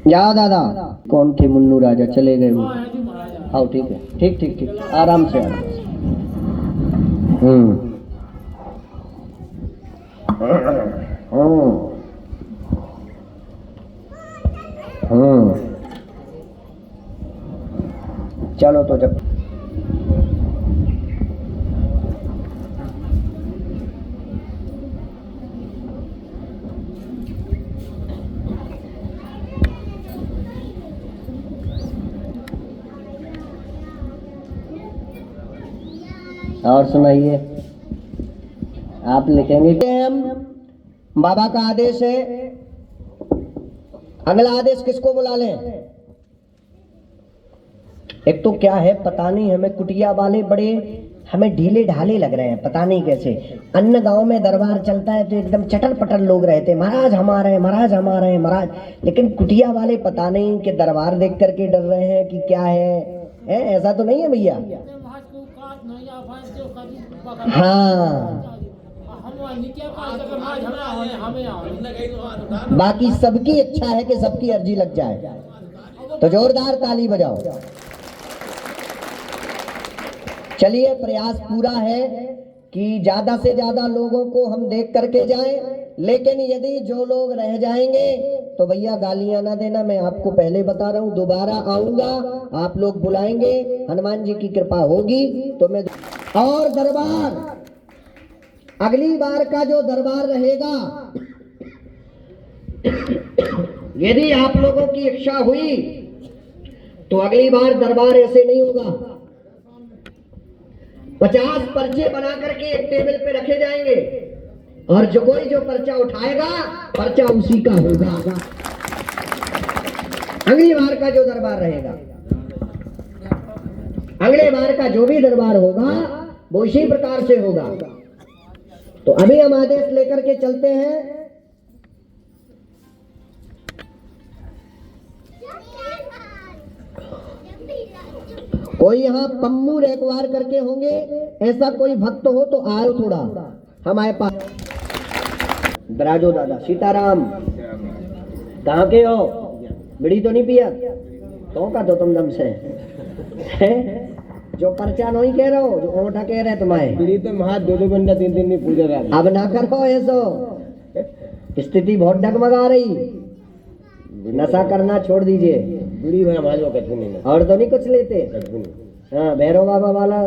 जाओ दादा। कौन थे मुन्नू राजा? चले गए वो। आओ, ठीक है, ठीक ठीक ठीक, आराम से आराम से। चलो तो जब और सुनाइए, आप लिखेंगे कि हम बाबा का आदेश है। अगला आदेश किसको बुला लें? एक तो क्या है पता नहीं, हमें कुटिया वाले बड़े हमें ढीले ढाले लग रहे हैं, पता नहीं कैसे। अन्य गांव में दरबार चलता है तो एकदम चटर पटर लोग रहते, महाराज हमारे हैं, महाराज हमारे हैं, महाराज। लेकिन कुटिया वाले पता नहीं कि दरबार देख करके डर रहे हैं कि क्या है, ऐसा तो नहीं है भैया? हाँ, बाकी सबकी इच्छा है कि सबकी अर्जी लग जाए, तो जोरदार ताली बजाओ। चलिए, प्रयास पूरा है कि ज्यादा से ज्यादा लोगों को हम देख करके जाएं, लेकिन यदि जो लोग रह जाएंगे तो भैया गालियां ना देना, मैं आपको पहले बता रहा हूं। दोबारा आऊंगा, आप लोग बुलाएंगे, हनुमान जी की कृपा होगी तो मैं। और दरबार, अगली बार का जो दरबार रहेगा, यदि आप लोगों की इच्छा हुई तो अगली बार दरबार ऐसे नहीं होगा। 50 पर्चे बना करके एक टेबल पे रखे जाएंगे और जो पर्चा उठाएगा पर्चा उसी का होगा। अगली बार का जो दरबार रहेगा, अगले बार का जो भी दरबार होगा वो इसी प्रकार से होगा। तो अभी हम आदेश लेकर के चलते हैं। कोई यहाँ पम्मू रेकवार करके होंगे, ऐसा कोई भक्त हो तो आओ थोड़ा हमारे पास। बराजो दादा, सीताराम, कहाँ के हो? बीड़ी तो नहीं पिया? तो का तो तुम दम से जो पर्चा नहीं कह रहे हो, जो ओठा कह रहे तुम्हारे बीड़ी तो महा 2-2 घंटा 3-3 नहीं पूजा रहा। अब ना करो ऐसो, स्थिति बहुत डगमगा रही। नशा करना छोड़ दीजिए। बीड़ी और तो नहीं कुछ लेते? हाँ, भैरव बाबा वाला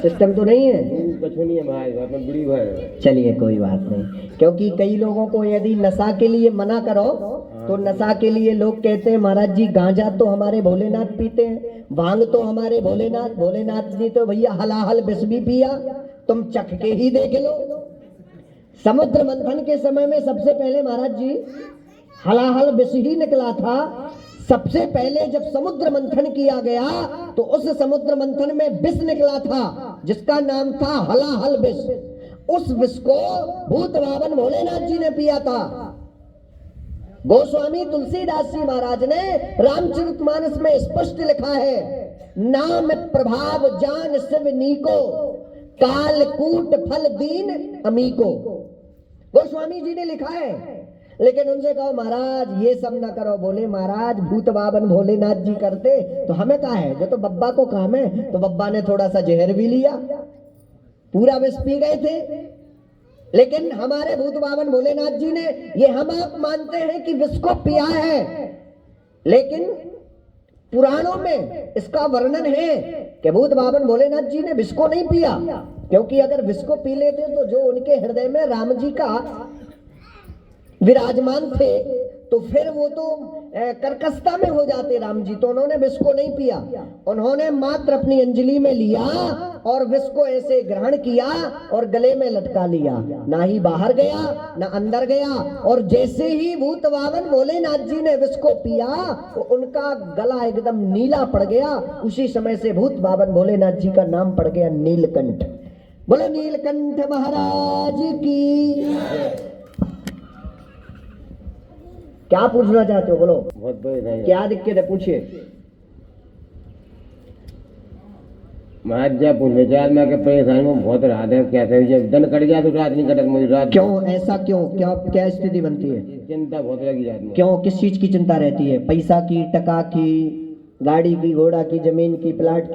सिस्टम तो नहीं है। चलिए कोई बात नहीं, क्योंकि कई लोगों को यदि नशा के लिए मना करो तो नशा के लिए लोग कहते हैं महाराज जी गांजा तो हमारे भोलेनाथ पीते हैं, भांग तो हमारे भोलेनाथ जी तो भैया हलाहल विष भी पिया, तुम चख के ही देख लो। समुद्र मंथन के समय में सबसे पहले महाराज जी हलाहल विष ही निकला था। सबसे पहले जब समुद्र मंथन किया गया तो उस समुद्र मंथन में विष निकला था जिसका नाम था हलाहल विष। उस विष को भूत बावन भोलेनाथ जी ने पिया था। गोस्वामी तुलसीदास जी महाराज ने रामचरितमानस में स्पष्ट लिखा है, नाम प्रभाव जान शिव नीको, कालकूट फल दीन अमीको। गोस्वामी जी ने लिखा है। लेकिन उनसे कहो महाराज ये सब ना करो, बोले महाराज भूत बावन भोलेनाथ जी करते तो हमें क्या है, जो तो बब्बा को काम है। तो बब्बा ने थोड़ा सा जहर भी लिया, पूरा विष पी गए थे। लेकिन हमारे भूत बावन भोलेनाथ जी ने, ये हम आप मानते हैं कि विष को पिया है, लेकिन पुराणों में इसका वर्णन है कि भूत बावन भोलेनाथ जी ने विष को नहीं पिया, क्योंकि अगर विष को पी लेते तो जो उनके हृदय में राम जी का विराजमान थे तो फिर वो तो कर्कशता में हो जाते राम जी। तो उन्होंने विष को नहीं पिया, उन्होंने मात्र अपनी अंजलि में लिया और विष को ऐसे ग्रहण किया और गले में लटका लिया, ना ही बाहर गया ना अंदर गया। और जैसे ही भूत बावन भोलेनाथ जी ने विष को पिया तो उनका गला एकदम नीला पड़ गया। उसी समय से भूत बावन भोलेनाथ जी का नाम पड़ गया नीलकंठ। बोलो नीलकंठ महाराज की। क्या पूछना चाहते हो? बोलो, क्या दिक्कत है, पूछिए। महाराज जब विचार में के परेशानी में बहुत रात है, क्या है जब दिन कट गया तो रात नहीं कटत, मुझे रात क्यों ऐसा, क्यों, क्या स्थिति बनती है? चिंता बहुत लगी रात में। क्यों, किस चीज की चिंता रहती है? पैसा की, टका की, गाड़ी की, घोड़ा की, जमीन की, प्लाट